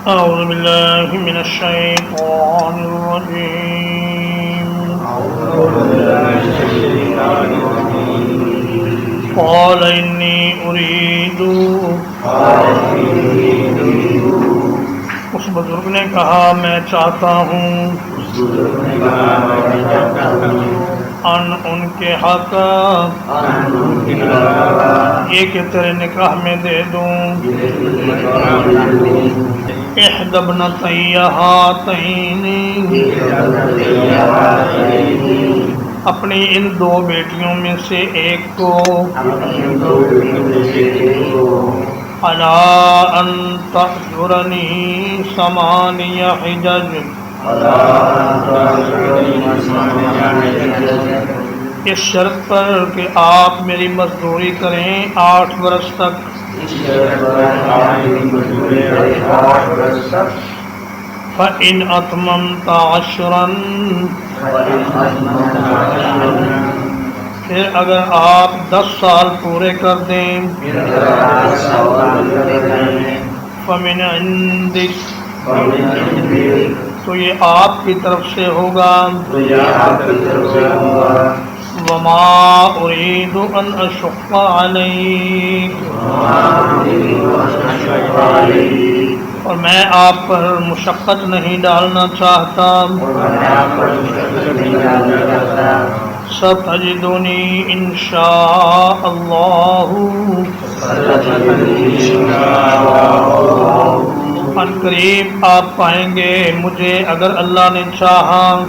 أعوذ بالله من الشيطان الرجيم. قال إني أريد اس بزرگ نے کہا میں چاہتا ہوں ان کے حق یہ کہ تیرے نکاح میں دے دوں احدى ابنتي هاتين اپنی ان دو بیٹیوں میں سے ایک کو علی ان تأجرنی 8 حجج اس شرط پر کہ آپ میری مزدوری کریں 8 برس تک فَإِنْ أَتْمَمْتَ 10 پھر اگر آپ 10 سال پورے کر دیں فَمِنْ عِنْدِكَ تو یہ آپ کی طرف سے ہوگا وَمَا أُرِيدُ أَنْ أَشُقَّ عَلَيْكَ اور میں آپ پر مشقت نہیں ڈالنا چاہتا سَتَجِدُنِي إِنْ شَاءَ اللَّهُ ان قریب آپ پائیں گے مجھے اگر اللہ نے چاہا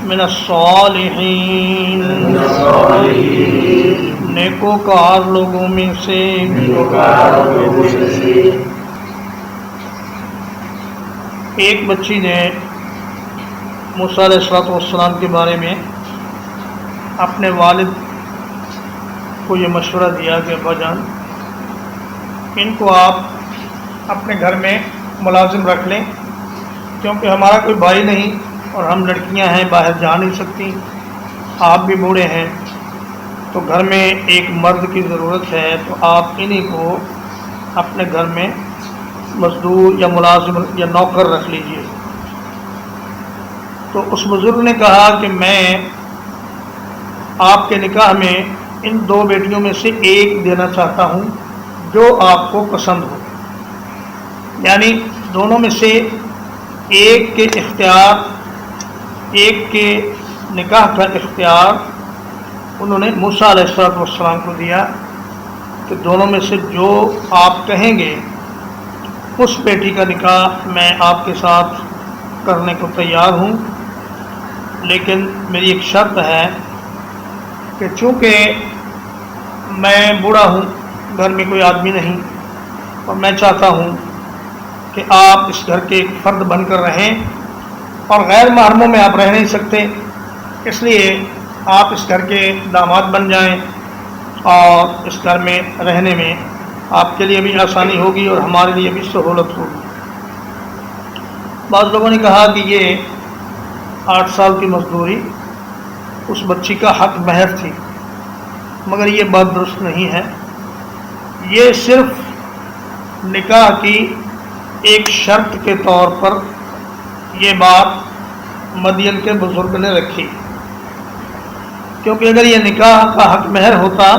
من الصالحین نیکوکار لوگوں میں سے ایک بچی نے موسیٰ علیہ السلام کے بارے میں اپنے والد کو یہ مشورہ دیا کہ ابا جان ان کو آپ اپنے گھر میں ملازم رکھ لیں کیونکہ ہمارا کوئی بھائی نہیں اور ہم لڑکیاں ہیں باہر جا نہیں سکتی آپ بھی بوڑھے ہیں تو گھر میں ایک مرد کی ضرورت ہے تو آپ انہی کو اپنے گھر میں مزدور یا ملازم یا نوکر رکھ لیجئے تو اس بزرگ نے کہا کہ میں آپ کے نکاح میں ان 2 بیٹیوں میں سے ایک دینا چاہتا ہوں جو آپ کو پسند ہو یعنی دونوں میں سے ایک کے نکاح کا اختیار انہوں نے موسیٰ علیہ السلام کو دیا کہ دونوں میں سے جو آپ کہیں گے اس بیٹی کا نکاح میں آپ کے ساتھ کرنے کو تیار ہوں لیکن میری ایک شرط ہے کہ چونکہ میں بوڑھا ہوں گھر میں کوئی آدمی نہیں اور میں چاہتا ہوں کہ آپ اس گھر کے ایک فرد بن کر رہیں اور غیر محرموں میں آپ رہ نہیں سکتے اس لیے آپ اس گھر کے داماد بن جائیں اور اس گھر میں رہنے میں آپ کے لیے بھی آسانی ہوگی اور ہمارے لیے بھی سہولت ہوگی بعض لوگوں نے کہا کہ یہ 8 سال کی مزدوری اس بچی کا حق مہر تھی مگر یہ بات درست نہیں ہے یہ صرف نکاح کی ایک شرط کے طور پر یہ بات مدین کے بزرگ نے رکھی کیونکہ اگر یہ نکاح کا حق مہر ہوتا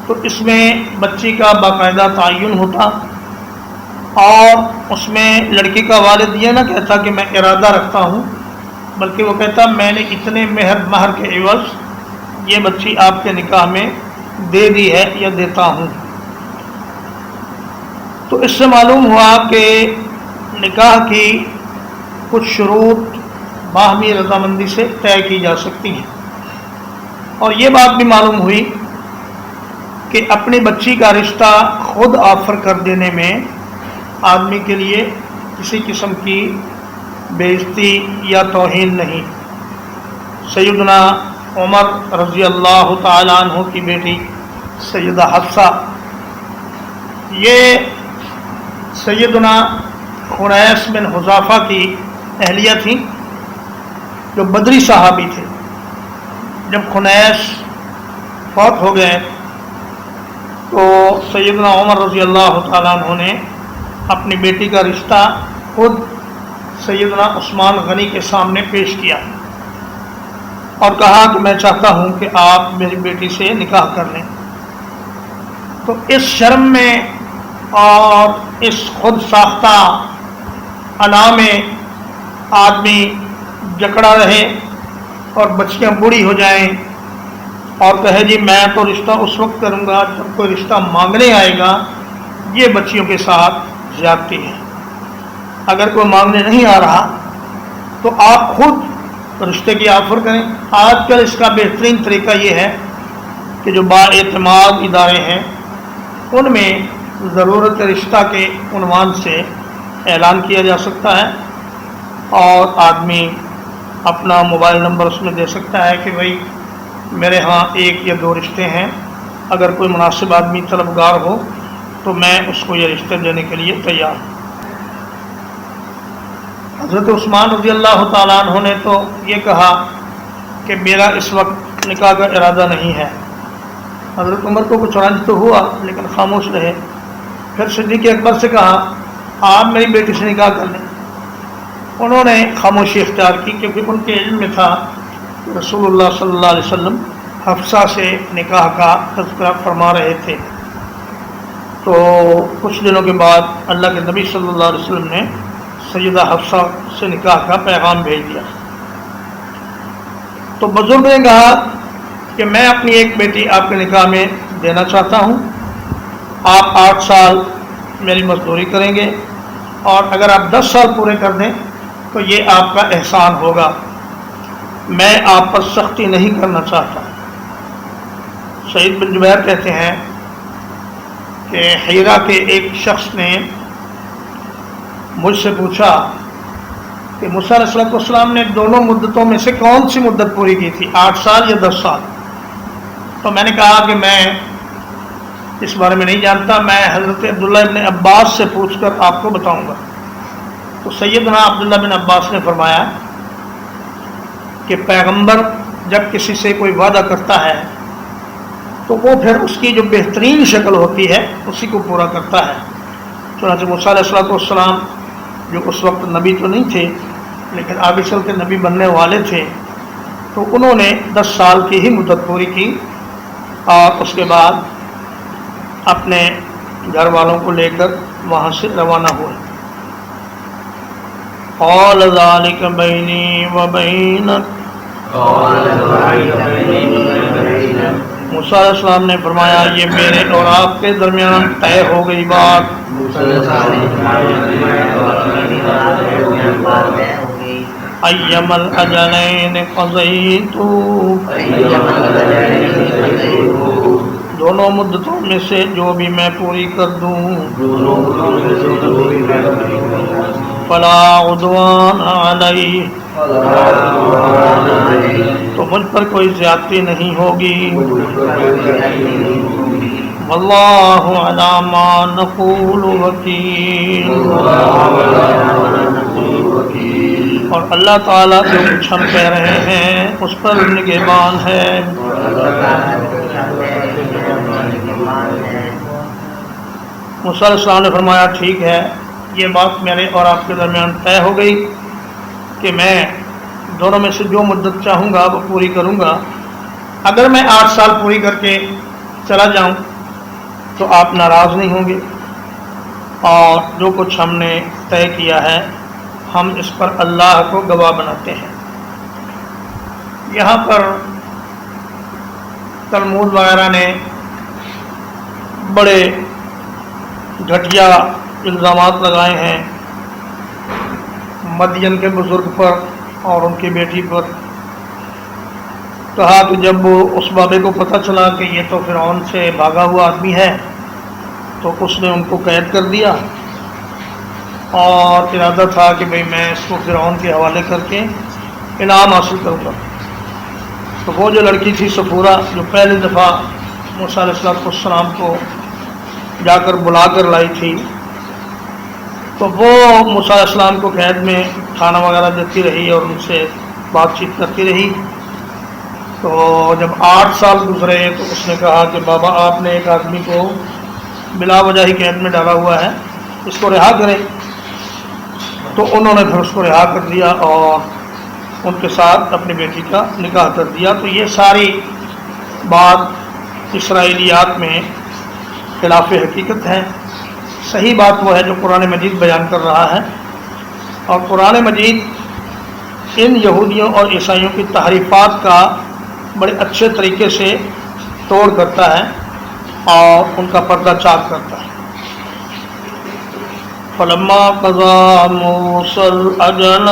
تو اس میں بچی کا باقاعدہ تعین ہوتا اور اس میں لڑکی کا والد یہ نہ کہتا کہ میں ارادہ رکھتا ہوں بلکہ وہ کہتا میں نے اتنے مہر کے عوض یہ بچی آپ کے نکاح میں دے دی ہے یا دیتا ہوں تو اس سے معلوم ہوا کہ نکاح کی کچھ شروط باہمی رضامندی سے طے کی جا سکتی ہیں اور یہ بات بھی معلوم ہوئی کہ اپنی بچی کا رشتہ خود آفر کر دینے میں آدمی کے لیے کسی قسم کی بے عزتی یا توہین نہیں سیدنا عمر رضی اللہ تعالیٰ عنہ کی بیٹی سیدہ حفصہ یہ سیدنا خنیس بن حذافہ کی اہلیہ تھیں جو بدری صحابی تھے جب خنیس فوت ہو گئے تو سیدنا عمر رضی اللہ تعالیٰ عنہ نے اپنی بیٹی کا رشتہ خود سیدنا عثمان غنی کے سامنے پیش کیا اور کہا کہ میں چاہتا ہوں کہ آپ میری بیٹی سے نکاح کر لیں۔ تو اس شرم میں اور اس خود ساختہ انا میں آدمی جکڑا رہے اور بچیاں بوڑھی ہو جائیں اور کہے جی میں تو رشتہ اس وقت کروں گا جب کوئی رشتہ مانگنے آئے گا، یہ بچیوں کے ساتھ زیادتی ہے۔ اگر کوئی مانگنے نہیں آ رہا تو آپ خود رشتے کی آفر کریں۔ آج کل اس کا بہترین طریقہ یہ ہے کہ جو بااعتماد ادارے ہیں ان میں ضرورت رشتہ کے عنوان سے اعلان کیا جا سکتا ہے اور آدمی اپنا موبائل نمبر اس میں دے سکتا ہے کہ بھائی میرے ہاں 1 یا 2 رشتے ہیں، اگر کوئی مناسب آدمی طلبگار ہو تو میں اس کو یہ رشتے دینے کے لیے تیار ہوں۔ حضرت عثمان رضی اللہ تعالیٰ عنہ نے تو یہ کہا کہ میرا اس وقت نکاح کا ارادہ نہیں ہے۔ حضرت عمر کو کچھ رنج تو ہوا لیکن خاموش رہے۔ پھر صدیق اکبر سے کہا آپ میری بیٹی سے نکاح کر لیں۔ انہوں نے خاموشی اختیار کی کیونکہ ان کے علم میں تھا کہ رسول اللہ صلی اللہ علیہ وسلم حفصہ سے نکاح کا تذکرہ فرما رہے تھے۔ تو کچھ دنوں کے بعد اللہ کے نبی صلی اللہ علیہ وسلم نے سیدہ حفصہ سے نکاح کا پیغام بھیج دیا۔ تو بزرگ نے کہا کہ میں اپنی ایک بیٹی آپ کے نکاح میں دینا چاہتا ہوں، آپ 8 سال میری مزدوری کریں گے اور اگر آپ 10 سال پورے کر دیں تو یہ آپ کا احسان ہوگا، میں آپ پر سختی نہیں کرنا چاہتا۔ سعید بن جبیر کہتے ہیں کہ حیرہ کے ایک شخص نے مجھ سے پوچھا کہ موسیٰ علیہ السلام نے دونوں مدتوں میں سے کون سی مدت پوری کی تھی، 8 سال یا 10 سال؟ تو میں نے کہا کہ میں اس بارے میں نہیں جانتا، میں حضرت عبداللہ بن عباس سے پوچھ کر آپ کو بتاؤں گا۔ تو سیدنا عبداللہ بن عباس نے فرمایا کہ پیغمبر جب کسی سے کوئی وعدہ کرتا ہے تو وہ پھر اس کی جو بہترین شکل ہوتی ہے اسی کو پورا کرتا ہے۔ چنانچہ موسیٰ علیہ السلام جو اس وقت نبی تو نہیں تھے لیکن آگے چل کے نبی بننے والے تھے، تو انہوں نے 10 سال کی ہی مدت پوری کی اور اس کے بعد اپنے گھر والوں کو لے کر وہاں سے روانہ ہوئے۔ قال ذلك بینی و بینک، موسیٰ علیہ السلام نے فرمایا یہ میرے اور آپ کے درمیان طے ہو گئی بات۔ ایم الاجلین قضیت، دونوں مدتوں میں سے جو بھی میں پوری کر دوں، فلا عدوان علی، تو مجھ پر کوئی زیادتی نہیں ہوگی۔ واللہ علی ما نقول وکیل، اور اللہ تعالیٰ جو کچھ ہم کہہ رہے ہیں اس پر نگہبان ہے۔ موسیٰ علیہ السلام نے فرمایا ٹھیک ہے، یہ بات میرے اور آپ کے درمیان طے ہو گئی کہ میں دونوں میں سے جو مدت چاہوں گا وہ پوری کروں گا۔ اگر میں 8 سال پوری کر کے چلا جاؤں تو آپ ناراض نہیں ہوں گے، اور جو کچھ ہم نے طے کیا ہے ہم اس پر اللہ کو گواہ بناتے ہیں۔ یہاں پر تلمود وغیرہ نے بڑے گھٹیا الزامات لگائے ہیں مدین کے بزرگ پر اور ان کی بیٹی پر۔ کہا کہ جب اس بابے کو پتہ چلا کہ یہ تو فرعون سے بھاگا ہوا آدمی ہے تو اس نے ان کو قید کر دیا اور ارادہ تھا کہ بھئی میں اس کو فرعون کے حوالے کر کے انعام حاصل کروں گا۔ تو وہ جو لڑکی تھی صفورہ جو پہلی دفعہ موسیٰ علیہ السلام کو جا کر بلا کر لائی تھی، تو وہ موسیٰ علیہ السلام کو قید میں کھانا وغیرہ دیتی رہی اور ان سے بات چیت کرتی رہی۔ تو جب 8 سال گزرے تو اس نے کہا کہ بابا آپ نے ایک آدمی کو بلا وجہ ہی قید میں ڈالا ہوا ہے، اس کو رہا کریں۔ تو انہوں نے پھر اس کو رہا کر دیا اور ان کے ساتھ اپنی بیٹی کا نکاح کر دیا۔ تو یہ ساری بات اسرائیلیات میں خلاف حقیقت ہے۔ صحیح بات وہ ہے جو قرآن مجید بیان کر رہا ہے، اور قرآن مجید ان یہودیوں اور عیسائیوں کی تحریفات کا بڑے اچھے طریقے سے توڑ کرتا ہے اور ان کا پردہ چاک کرتا ہے۔ فلما قضى موسى الأجل،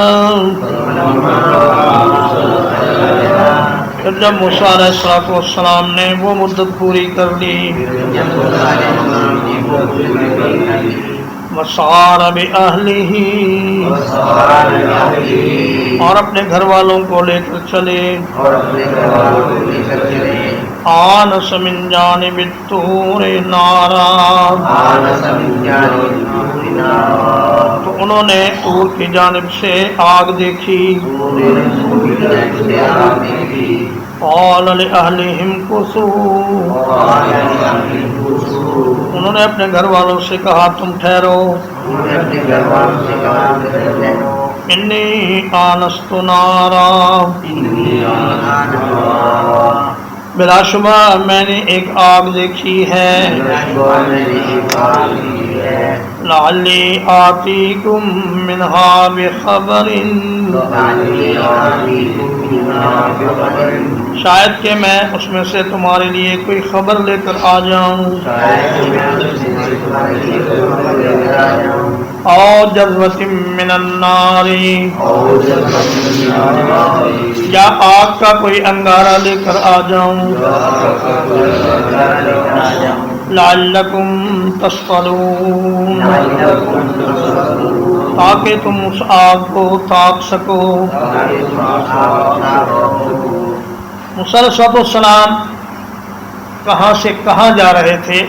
جب موسیٰ علیہ السلام نے وہ مدت پوری کر لی، وسار بأہلہ، اور اپنے گھر والوں کو لے کر چلے، آنس من جانب الطور نارا، تو انہوں نے طور کی جانب سے آگ دیکھی، قال لأہلہم کثوا، انہوں نے اپنے گھر والوں سے کہا تم ٹھہرو، انی آنست نارا، بلا شبہ میں نے ایک آگ دیکھی ہے، لعلی آتیکم منہا بخبر، شاید کہ میں اس میں سے تمہارے لیے کوئی خبر لے کر آ جاؤں، او جذوۃ من النار، یا آگ کا کوئی انگارہ لے کر آ جاؤں، لعلکم تصطلون، تاکہ تم اس آگ کو تاک سکو۔ موسیٰ علیہ السلام کہاں سے کہاں جا رہے تھے،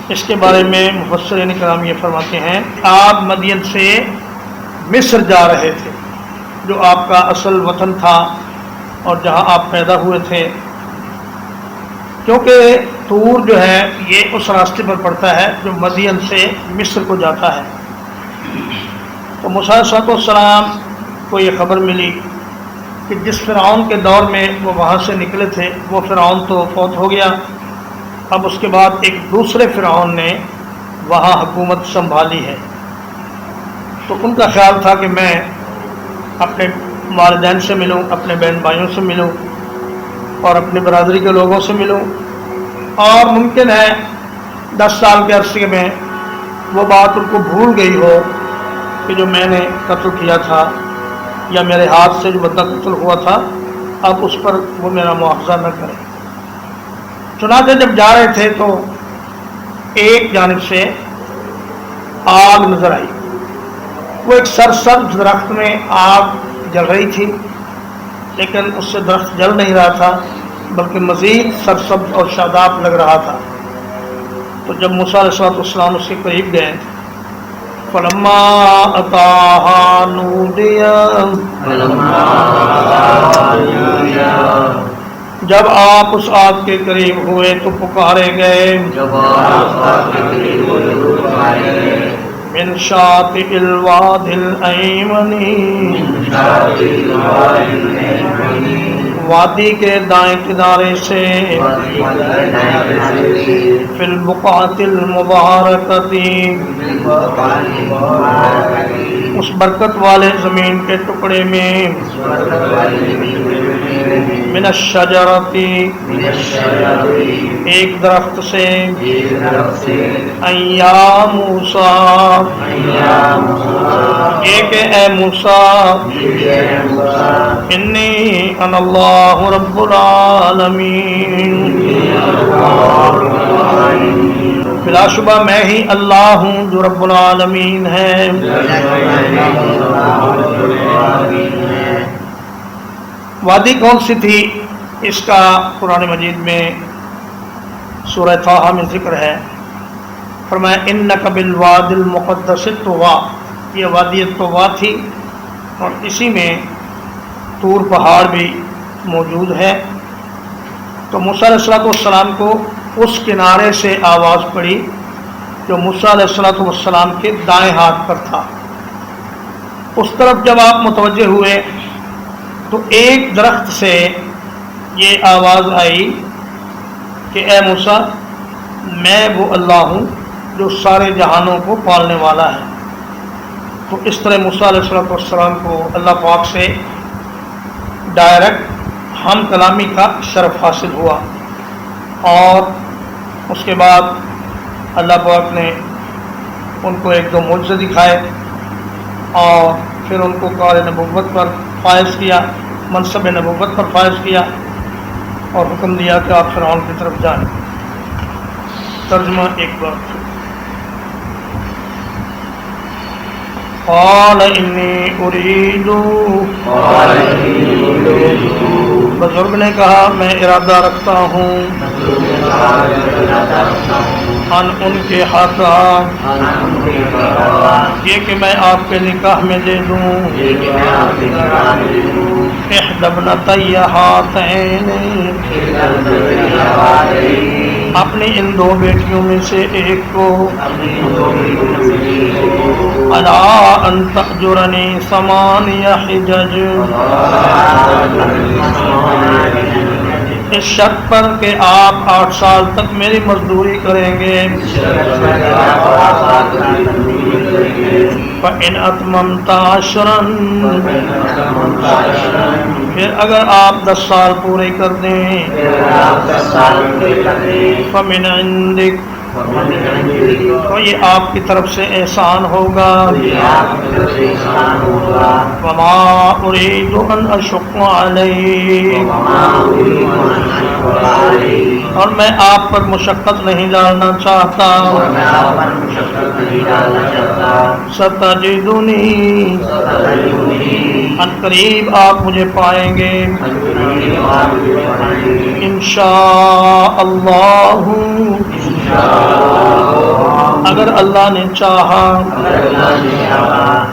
اس کے بارے میں مفسرین کرام یہ فرماتے ہیں آپ مدین سے مصر جا رہے تھے، جو آپ کا اصل وطن تھا اور جہاں آپ پیدا ہوئے تھے، کیونکہ طور جو ہے یہ اس راستے پر پڑتا ہے جو مدین سے مصر کو جاتا ہے۔ تو موسیٰ علیہ السلام کو یہ خبر ملی کہ جس فرعون کے دور میں وہ وہاں سے نکلے تھے وہ فرعون تو فوت ہو گیا، اب اس کے بعد ایک دوسرے فرعون نے وہاں حکومت سنبھالی ہے۔ تو ان کا خیال تھا کہ میں اپنے والدین سے ملوں، اپنے بہن بھائیوں سے ملوں اور اپنی برادری کے لوگوں سے ملوں، اور ممکن ہے 10 سال کے عرصے میں وہ بات ان کو بھول گئی ہو کہ جو میں نے قتل کیا تھا یا میرے ہاتھ سے جو بندہ قتل ہوا تھا، اب اس پر وہ میرا مواخذہ نہ کرے۔ چنانچہ جب جا رہے تھے تو ایک جانب سے آگ نظر آئی، وہ ایک سرسبز درخت میں آگ جل رہی تھی، لیکن اس سے درخت جل نہیں رہا تھا بلکہ مزید سرسبز اور شاداب لگ رہا تھا۔ تو جب موسیٰ علیہ السلام اس کے قریب گئے، فلما اتاہا نودیا، جب آپ اس آگ کے قریب ہوئے تو پکارے گئے، من شاطئ الوادی الایمن، وادی کے دائیں کنارے سے، فی البقعۃ المبارکۃ، اس برکت والے زمین کے ٹکڑے میں، من الشجرۃ، ایک درخت سے، ان یا موسیٰ، یہ کہ اے موسیٰ، انی انا اللہ رب العالمین، بلا شبہ میں ہی اللہ ہوں جو رب العالمین ہے۔ وادی کون سی تھی اس کا قرآن مجید میں سورہ طٰہٰ میں ذکر ہے، فرمایا انک بالوادی المقدس طویٰ، یہ وادی طویٰ تھی اور اسی میں طور پہاڑ بھی موجود ہے۔ تو موسیٰ علیہ السلام کو اس کنارے سے آواز پڑی جو موسیٰ علیہ السلام کے دائیں ہاتھ پر تھا۔ اس طرف جب آپ متوجہ ہوئے تو ایک درخت سے یہ آواز آئی کہ اے موسیٰ، میں وہ اللہ ہوں جو سارے جہانوں کو پالنے والا ہے۔ تو اس طرح موسیٰ علیہ السلام کو اللہ پاک سے ڈائریکٹ ہم کلامی کا شرف حاصل ہوا، اور اس کے بعد اللہ پاک نے ان کو ایک دو معجزے دکھائے اور پھر ان کو کار نبوت پر فائز کیا، منصب نبوت پر فائز کیا، اور حکم دیا کہ آپ فرعون کی طرف جائیں۔ ترجمہ ایک بار پھر۔ قال انی اريد، بزرگ نے کہا میں ارادہ رکھتا ہوں ان کے ہاتھا، یہ کہ میں آپ کے نکاح میں دے دوں احدی ابنتی ہاتین، اپنی ان دو بیٹیوں میں سے ایک کو، الا ان تأجرنی ثمانیہ حجج، اس شرط پر کہ آپ 8 سال تک میری مزدوری کریں گے۔ فَإِنْ أَتْمَمْتَ عَشْرًا، پھر اگر آپ 10 سال پورے کر دیں، فَمِنْ عِنْدِكَ، تو یہ آپ کی طرف سے احسان ہوگا۔ وَمَا أُرِيدُ أَنْ أَشُقَّ عَلَيْكَ، اور میں آپ پر مشقت نہیں ڈالنا چاہتا۔ ستجدنی، ان قریب آپ مجھے پائیں گے، انشاء اللہ، اگر اللہ نے چاہا،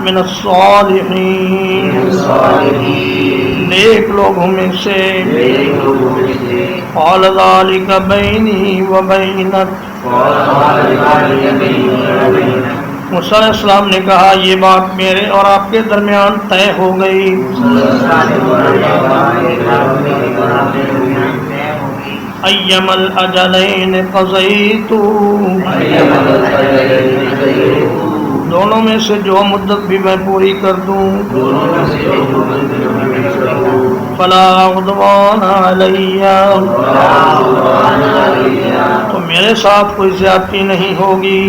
من الصالحین، نیک لوگوں میں سے۔ قال ذلك بینی وبینک، موسیٰ علیہ السلام نے کہا یہ بات میرے اور آپ کے درمیان طے ہو گئی۔ ایم الاجلین قضیت، دونوں میں سے جو مدت بھی میں پوری کر دوں، فلا عدوان علی، تو میرے ساتھ کوئی زیادتی نہیں ہوگی۔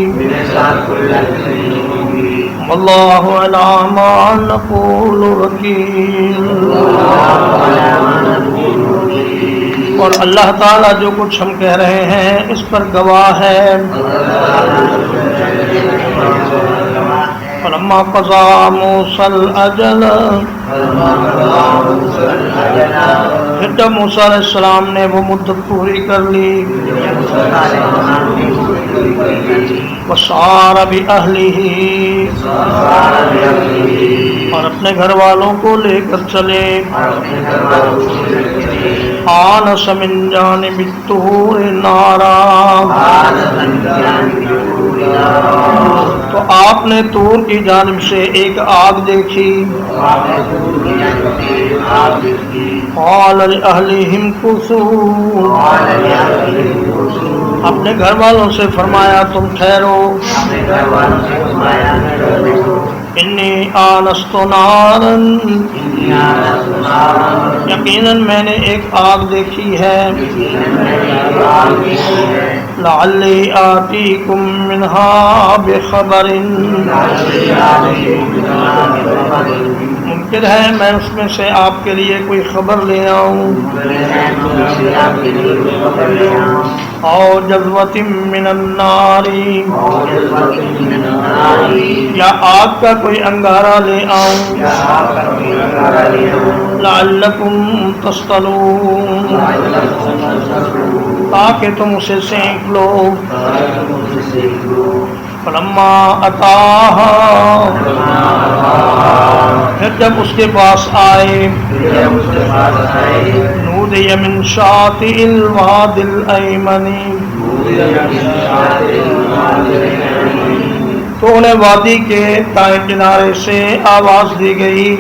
واللہ علی ما نقول وکیل، اور اللہ تعالیٰ جو کچھ ہم کہہ رہے ہیں اس پر گواہ ہے۔ فلما قضى موسى الأجل، پھر جب موسیٰ علیہ السلام نے وہ مدت پوری کر لی، وسار بأہلہ، اور اپنے گھر والوں کو لے کر چلے، آنس من جانب الطور نارا، تو آپ نے طور کی جانب سے ایک آگ دیکھی۔ قال لأہلہم کثوا، اپنے گھر والوں سے فرمایا تم ٹھہرو، انی آنست نارا، یقیناً میں نے ایک آگ دیکھی ہے، لعلی آتیکم منہا بخبر، ممکن ہے میں اس میں سے آپ کے لیے کوئی خبر لے آؤں، او جذوۃ من النار، یا آگ کا کوئی انگارہ لے آؤں، لعلکم تصطلون، تاکہ تم اسے سینک لو فلما اتاہا پھر جب اس کے پاس آئے نودی من شاطئ الوادی الایمن تو انہیں وادی کے دائیں کنارے سے آواز دی گئی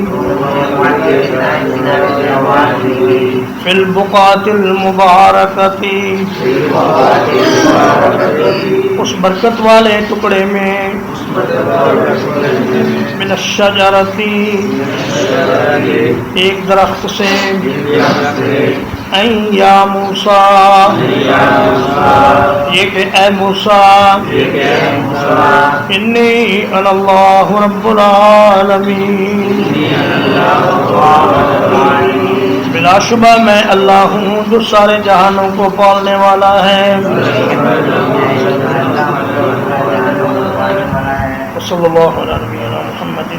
فی البقعۃ المبارکۃ اس برکت والے ٹکڑے میں من الشجرۃ ایک درخت سے این یا موسیٰ یہ کہ اے موسیٰ انی انا اللہ رب العالمین بلا شبہ میں اللہ ہوں جو سارے جہانوں کو پالنے والا ہے صلی اللہ علیہ وسلم محمد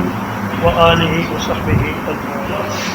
وآلہ وصحبہ اجمعین.